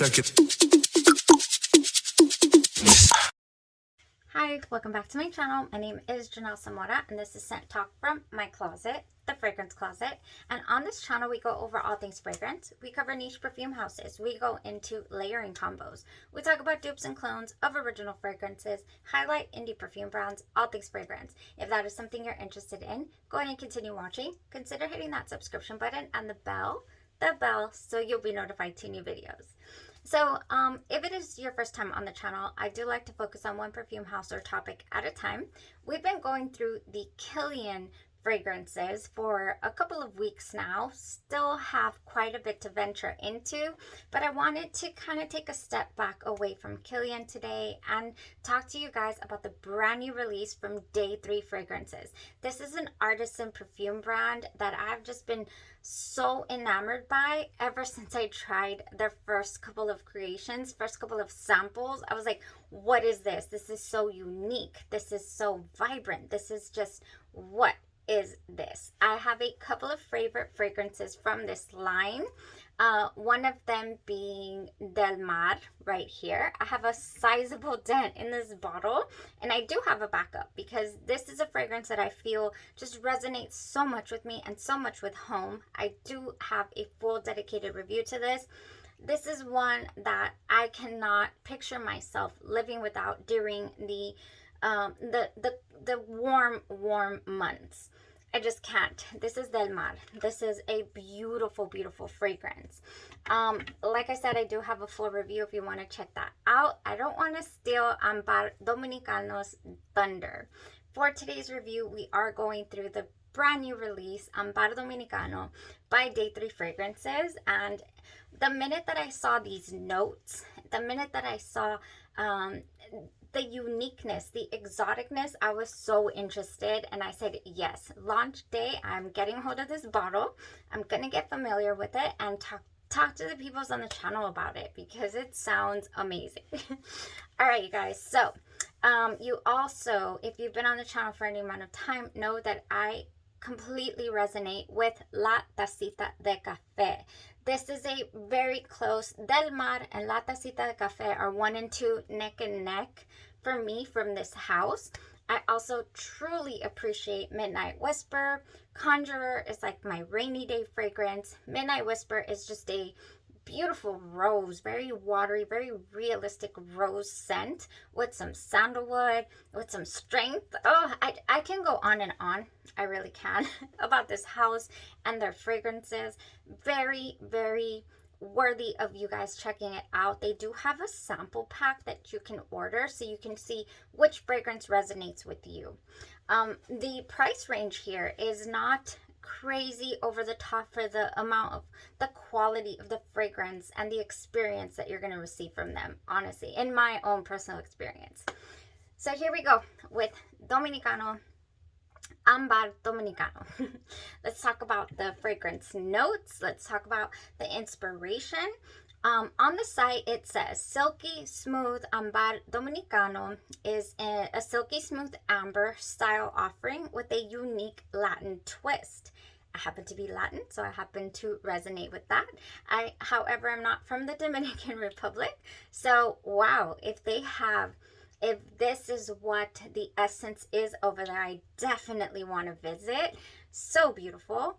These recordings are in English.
check it. Hi, welcome back to my channel. My name is Janelle Zamora and this is Scent Talk from my closet, the fragrance closet. And on this channel, we go over all things fragrance. We cover niche perfume houses. We go into layering combos. We talk about dupes and clones of original fragrances, highlight indie perfume brands, all things fragrance. If that is something you're interested in, go ahead and continue watching. Consider hitting that subscription button and the bell, so you'll be notified to new videos. So if it is your first time on the channel, I do like to focus on one perfume house or topic at a time. We've been going through the Kilian fragrances for a couple of weeks now. Still have quite a bit to venture into, but I wanted to kind of take a step back away from Kilian today and talk to you guys about the brand new release from Day 3 Fragrances. This is an artisan perfume brand that I've just been so enamored by ever since I tried their first couple of creations, first couple of samples. I was like, what is this? This is so unique. This is so vibrant. This is just, what is this? I have a couple of favorite fragrances from this line. One of them being Del Mar right here. I have a sizable dent in this bottle, and I do have a backup because this is a fragrance that I feel just resonates so much with me and so much with home. I do have a full dedicated review to this. This is one that I cannot picture myself living without during the warm months. I just can't. This is Del Mar. This is a beautiful, beautiful fragrance. Like I said, I do have a full review if you want to check that out. I don't want to steal Ambar Dominicano's thunder. For today's review, we are going through the brand new release, Ambar Dominicano by Day 3 Fragrances. And the minute that I saw these notes, the minute that I saw the uniqueness, the exoticness, I was so interested, and I said, yes, launch day, I'm getting hold of this bottle. I'm gonna get familiar with it and talk to the peoples on the channel about it because it sounds amazing. All right, you guys, so you also, if you've been on the channel for any amount of time, know that I completely resonate with La Tacita de Café. This is a very close, Del Mar and La Tacita de Café are 1 and 2 neck and neck for me from this house. I also truly appreciate Midnight Whisper. Conjurer is like my rainy day fragrance. Midnight Whisper is just a beautiful rose, very watery, very realistic rose scent with some sandalwood, with some strength. Oh, I can go on and on. I really can about this house and their fragrances. Very, very worthy of you guys checking it out. They do have a sample pack that you can order so you can see which fragrance resonates with you. The price range here is not crazy over the top for the amount of the quality of the fragrance and the experience that you're going to receive from them, honestly, in my own personal experience. So here we go with Dominicano, Ambar Dominicano. Let's talk about the fragrance notes. Let's talk about the inspiration. On the site, it says Silky Smooth Ambar Dominicano is a silky smooth amber style offering with a unique Latin twist. I happen to be Latin, so I happen to resonate with that. However, I'm not from the Dominican Republic. So, wow, if this is what the essence is over there, I definitely want to visit. So beautiful.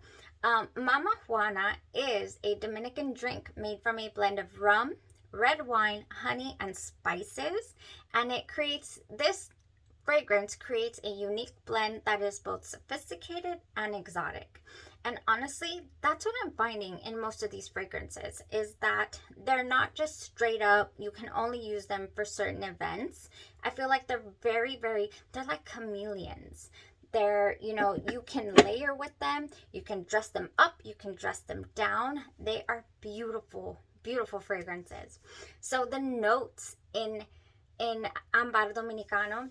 Mama Juana is a Dominican drink made from a blend of rum, red wine, honey, and spices. And this fragrance creates a unique blend that is both sophisticated and exotic. And honestly, that's what I'm finding in most of these fragrances, is that they're not just straight up, you can only use them for certain events. I feel like they're they're like chameleons. They're, you can layer with them, you can dress them up, you can dress them down. They are beautiful, beautiful fragrances. So the notes in Ambar Dominicano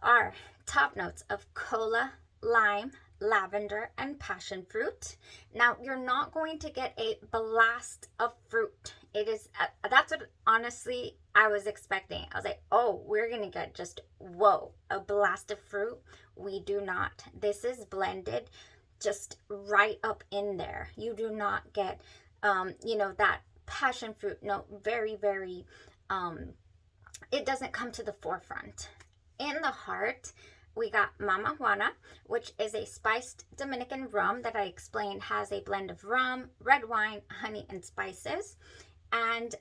are top notes of cola, lime, lavender, and passion fruit. Now, you're not going to get a blast of fruit. It is, that's what honestly I was expecting. I was like, oh, we're going to get just, whoa, a blast of fruit. We do not. This is blended just right up in there. You do not get, that passion fruit note very, very, it doesn't come to the forefront. In the heart, we got Mama Juana, which is a spiced Dominican rum that I explained has a blend of rum, red wine, honey, and spices. And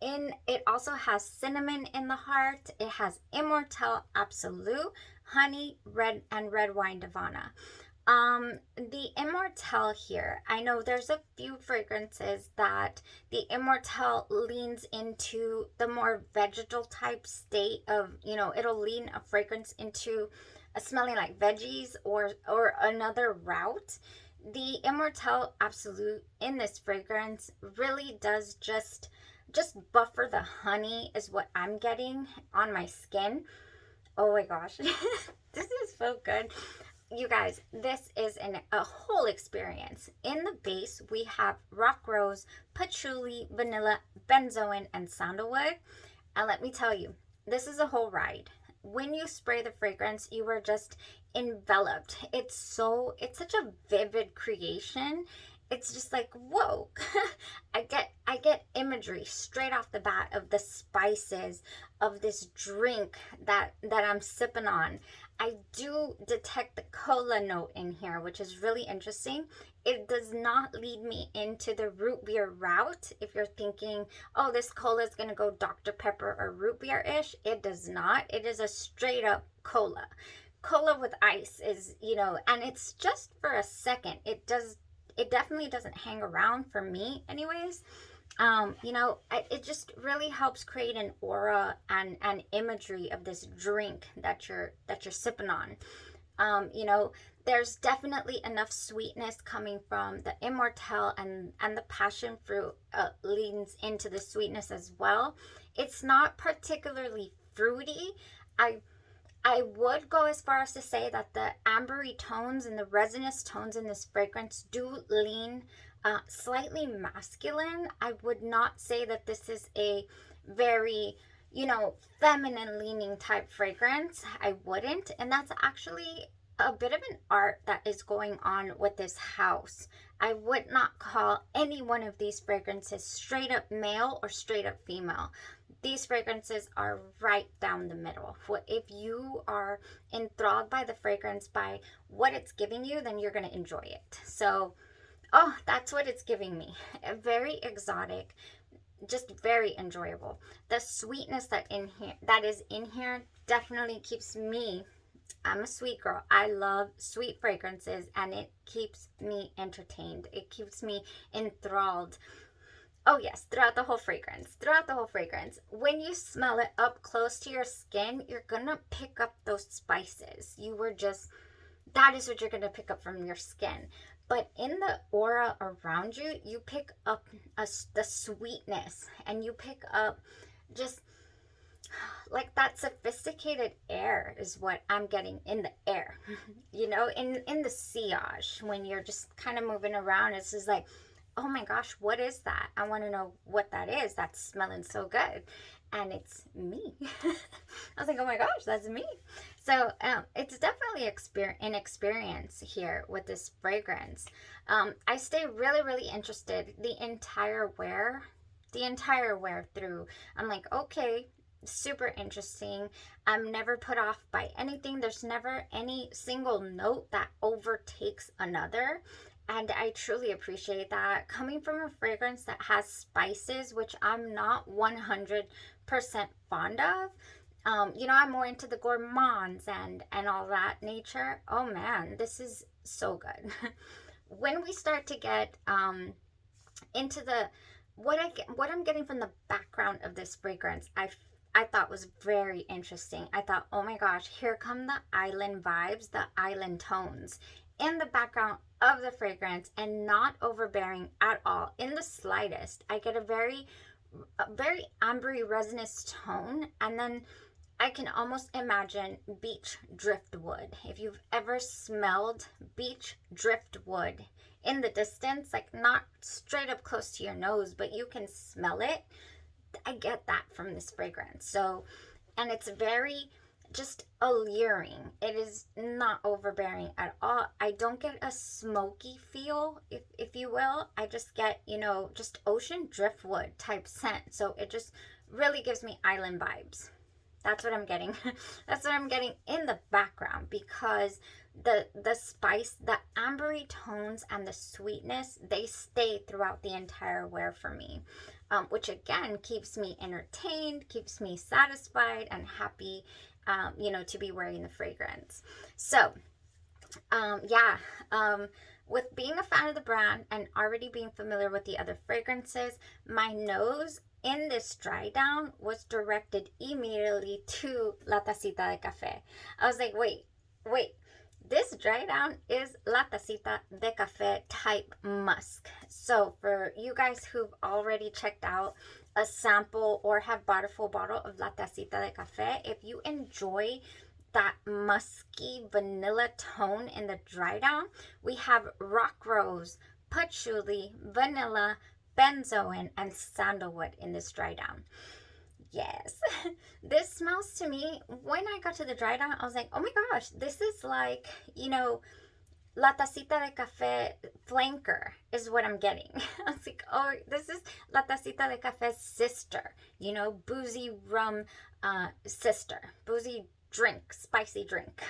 in it also has cinnamon in the heart. It has Immortelle Absolute, honey, red wine Divana. The Immortelle here, I know there's a few fragrances that the Immortelle leans into the more vegetal type state of, you know, it'll lean a fragrance into a smelling like veggies or another route. The Immortelle Absolute in this fragrance really does just buffer the honey is what I'm getting on my skin. Oh my gosh. This is so good. You guys, this is a whole experience. In the base, we have rock rose, patchouli, vanilla, benzoin, and sandalwood. And let me tell you, this is a whole ride. When you spray the fragrance, you are just enveloped. It's such a vivid creation. It's just like, whoa. I get imagery straight off the bat of the spices of this drink that I'm sipping on. I do detect the cola note in here, which is really interesting. It does not lead me into the root beer route. If you're thinking, oh, this cola is going to go Dr. Pepper or root beer-ish, it does not. It is a straight up cola. Cola with ice is, you know, and it's just for a second. It definitely doesn't hang around for me anyways. You know, it just really helps create an aura and imagery of this drink that you're sipping on. You know, there's definitely enough sweetness coming from the Immortelle, and the passion fruit leans into the sweetness as well. It's not particularly fruity. I would go as far as to say that the ambery tones and the resinous tones in this fragrance do lean slightly masculine. I would not say that this is a very, you know, feminine leaning type fragrance. I wouldn't. And that's actually a bit of an art that is going on with this house. I would not call any one of these fragrances straight up male or straight up female. These fragrances are right down the middle. If you are enthralled by the fragrance, by what it's giving you, then you're going to enjoy it. So, oh, that's what it's giving me. Very exotic, just very enjoyable. The sweetness that is in here definitely keeps me. I'm a sweet girl. I love sweet fragrances, and it keeps me entertained. It keeps me enthralled. Oh yes, throughout the whole fragrance. When you smell it up close to your skin, you're gonna pick up those spices. That is what you're gonna pick up from your skin. But in the aura around you, you pick up the sweetness, and you pick up just like that sophisticated air is what I'm getting in the air. You know, in the sillage, when you're just kind of moving around, it's just like, oh my gosh, what is that? I want to know what that is. That's smelling so good. And it's me. I was like, oh my gosh, that's me. So it's definitely an experience here with this fragrance. I stay really, really interested the entire wear through. I'm like, okay, super interesting. I'm never put off by anything. There's never any single note that overtakes another. And I truly appreciate that. Coming from a fragrance that has spices, which I'm not 100% fond of. You know, I'm more into the gourmands and all that nature. Oh man, this is so good. When we start to get into what I'm getting from the background of this fragrance, I thought was very interesting. I thought, oh my gosh, here come the island vibes, the island tones in the background of the fragrance, and not overbearing at all in the slightest. I get a very ambery resinous tone, and then I can almost imagine beach driftwood. If you've ever smelled beach driftwood in the distance, like not straight up close to your nose, but you can smell it, I get that from this fragrance. So, and it's very just alluring. It is not overbearing at all. I don't get a smoky feel, if you will. I just get, just ocean driftwood type scent. So it just really gives me island vibes. That's what I'm getting. That's what I'm getting in the background, because the spice, the ambery tones and the sweetness, they stay throughout the entire wear for me, which again keeps me entertained, keeps me satisfied and happy, to be wearing the fragrance. So, yeah, with being a fan of the brand and already being familiar with the other fragrances, my nose in this dry down was directed immediately to La Tacita de Café. I was like, wait, this dry down is La Tacita de Café type musk. So for you guys who've already checked out a sample or have bought a full bottle of La Tacita de Café, if you enjoy that musky vanilla tone in the dry down, we have rock rose, patchouli, vanilla, benzoin, and sandalwood in this dry down. Yes, this smells to me, when I got to the dry down, I was like, oh my gosh, this is like, La Tacita de Café flanker is what I'm getting. I was like, oh, this is La Tacita de Café's sister, boozy rum sister, boozy drink, spicy drink.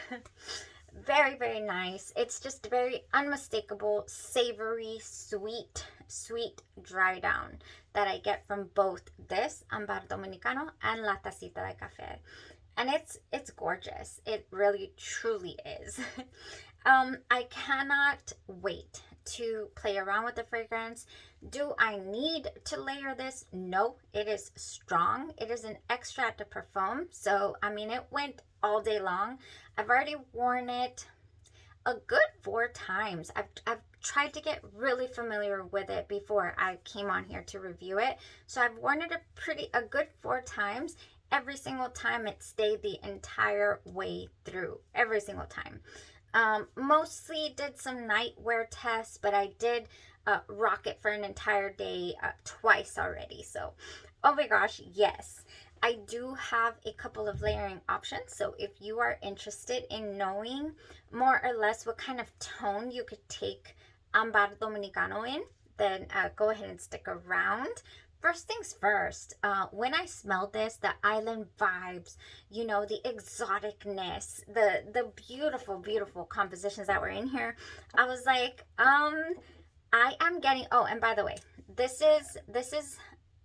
Very, very nice. It's just very unmistakable, savory, sweet dry down that I get from both this Ambar Dominicano and La Tacita de Café. And it's gorgeous. It really, truly is. I cannot wait to play around with the fragrance. Do I need to layer this? No, it is strong. It is an extrait de parfum. So, it went all day long. I've already worn it a good 4 times. I've tried to get really familiar with it before I came on here to review it. So I've worn it a good 4 times. Every single time it stayed the entire way through. Every single time. Mostly did some night wear tests, but I did rock it for an entire day twice already. So, oh my gosh, yes. I do have a couple of layering options. So if you are interested in knowing more or less what kind of tone you could take Ambar Dominicano in, then go ahead and stick around. First things first, when I smelled this, the island vibes, the exoticness, the beautiful compositions that were in here, I was like, I am getting, oh, and by the way, this is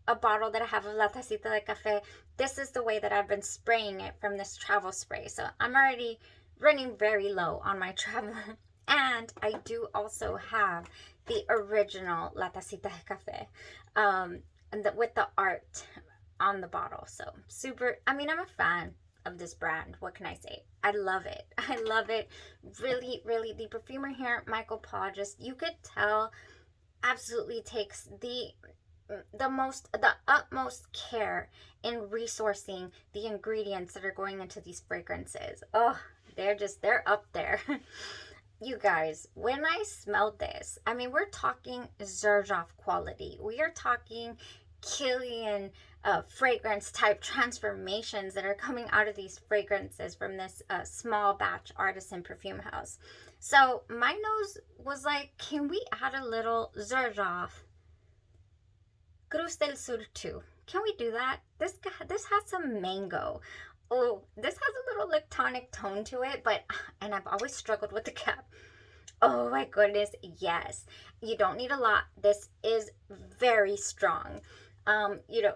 a bottle that I have of La Tacita de Café. This is the way that I've been spraying it from this travel spray. So I'm already running very low on my travel. And I do also have the original La Tacita de Café. And with the art on the bottle. So super, I'm a fan of this brand. What can I say? I love it. I love it. Really, the perfumer here, Michael Paul, just, you could tell, absolutely takes the utmost care in resourcing the ingredients that are going into these fragrances. Oh, they're up there. You guys, when I smelled this, we're talking Xerjoff quality. We are talking Kilian fragrance type transformations that are coming out of these fragrances from this small batch artisan perfume house. So my nose was like, can we add a little Xerjoff Cruz del Sur too? Can we do that? This has some mango. Oh, this has a little lactonic tone to it, and I've always struggled with the cap. Oh my goodness, yes. You don't need a lot. This is very strong.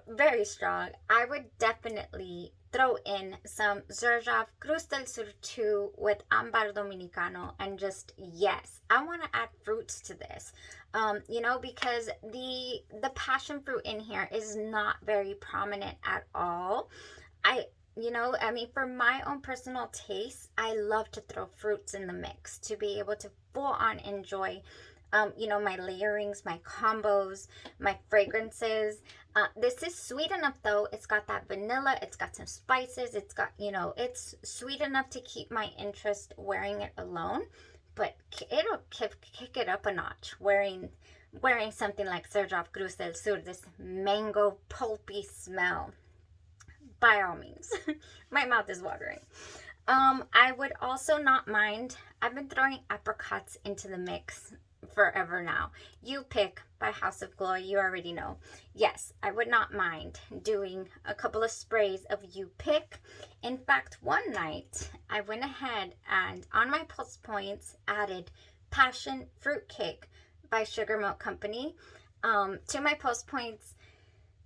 Very strong. I would definitely throw in some Xerjoff Cruz del Sur 2 with Ambar Dominicano, and just, yes, I want to add fruits to this. Because the passion fruit in here is not very prominent at all. For my own personal taste, I love to throw fruits in the mix to be able to full on enjoy, my layerings, my combos, my fragrances. This is sweet enough though. It's got that vanilla, it's got some spices, it's got, it's sweet enough to keep my interest wearing it alone, but it'll kick it up a notch wearing something like Xerjoff Cruz del Sur, this mango pulpy smell. by all means. My mouth is watering. I would also not mind, I've been throwing apricots into the mix forever now. You Pick by House of Glory, you already know. Yes, I would not mind doing a couple of sprays of You Pick. In fact, one night I went ahead and on my pulse points added Passion Fruit Cake by Sugar Milk Company to my pulse points.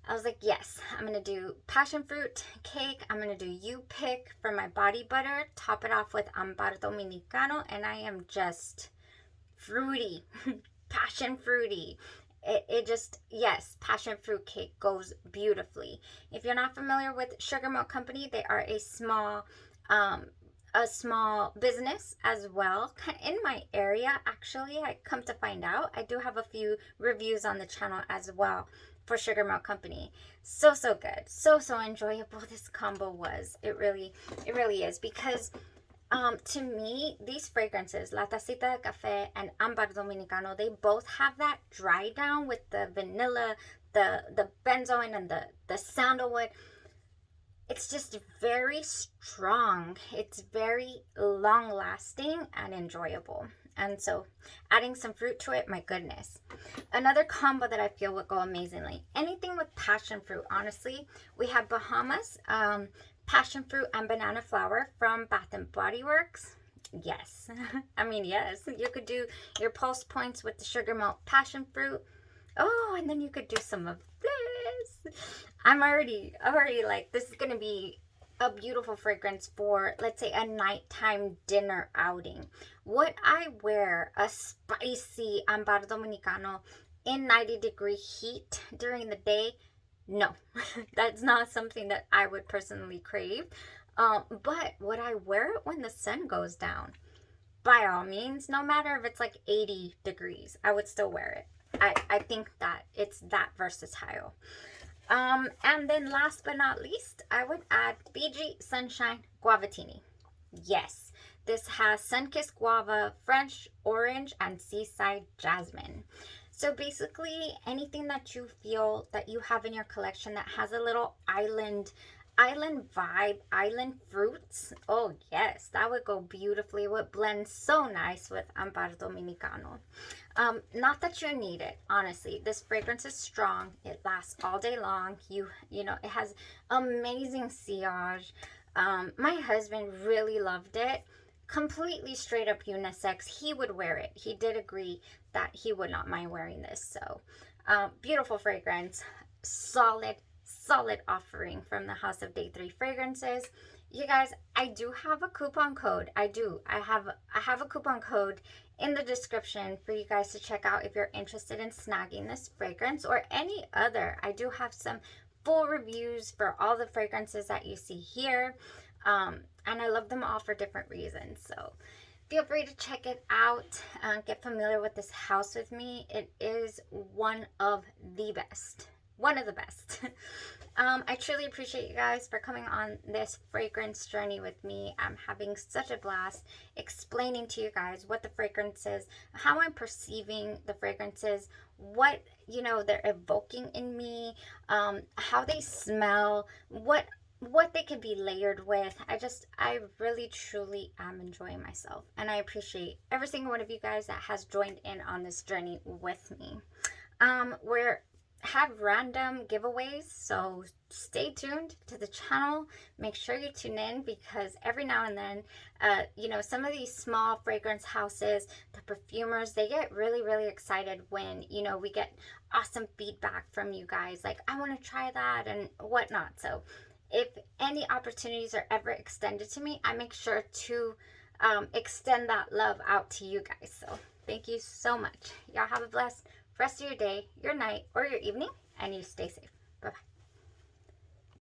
I was like, yes, I'm going to do passion fruit cake. I'm going to do You Pick for my body butter. Top it off with Ambar Dominicano. And I am just fruity, passion fruity. It just, yes, passion fruit cake goes beautifully. If you're not familiar with Sugar Milk Company, they are a small business as well in my area. Actually, I come to find out, I do have a few reviews on the channel as well for Sugar Milk Company. So good, so enjoyable this combo was. It really is, because to me, these fragrances, La Tacita de Café and Ambar Dominicano, they both have that dry down with the vanilla, the benzoin, and the sandalwood. It's just very strong. It's very long lasting and enjoyable. And so adding some fruit to it, my goodness. Another combo that I feel would go amazingly. Anything with passion fruit, honestly. We have Bahamas, passion fruit and banana flower from Bath and Body Works. Yes. I mean, yes. You could do your pulse points with the sugar melt passion fruit. Oh, and then you could do some of this. I'm already like, this is going to be a beautiful fragrance for, let's say, a nighttime dinner outing. Would I wear a spicy Ambar Dominicano in 90-degree heat during the day? No, that's not something that I would personally crave. But would I wear it when the sun goes down? By all means, no matter if it's like 80 degrees, I would still wear it. I think that it's that versatile. And then last but not least, I would add BG Sunshine Guavatini. Yes, this has Sunkissed Guava, French Orange, and Seaside Jasmine. So basically, anything that you feel that you have in your collection that has a little island vibe, island fruits. Oh yes, that would go beautifully. It would blend so nice with Ambar Dominicano. Not that you need it, honestly. This fragrance is strong. It lasts all day long. You know, it has amazing sillage. My husband really loved it. Completely straight up unisex. He would wear it. He did agree that he would not mind wearing this. So beautiful fragrance, solid offering from the House of Day 3 Fragrances. You guys, I do have a coupon code. I have a coupon code in the description for you guys to check out if you're interested in snagging this fragrance or any other. I do have some full reviews for all the fragrances that you see here. And I love them all for different reasons. So feel free to check it out and get familiar with this house with me. It is one of the best. One of the best. I truly appreciate you guys for coming on this fragrance journey with me. I'm having such a blast explaining to you guys what the fragrance is, how I'm perceiving the fragrances, what, you know, they're evoking in me, how they smell, what they could be layered with. I really truly am enjoying myself, and I appreciate every single one of you guys that has joined in on this journey with me. We're have random giveaways, so stay tuned to the channel. Make sure you tune in, because every now and then you know, some of these small fragrance houses, the perfumers, they get really excited when, you know, we get awesome feedback from you guys, like, I want to try that and whatnot. So if any opportunities are ever extended to me, I make sure to extend that love out to you guys. So thank you so much. Y'all have a blessed rest of your day, your night, or your evening, and you stay safe. Bye-bye.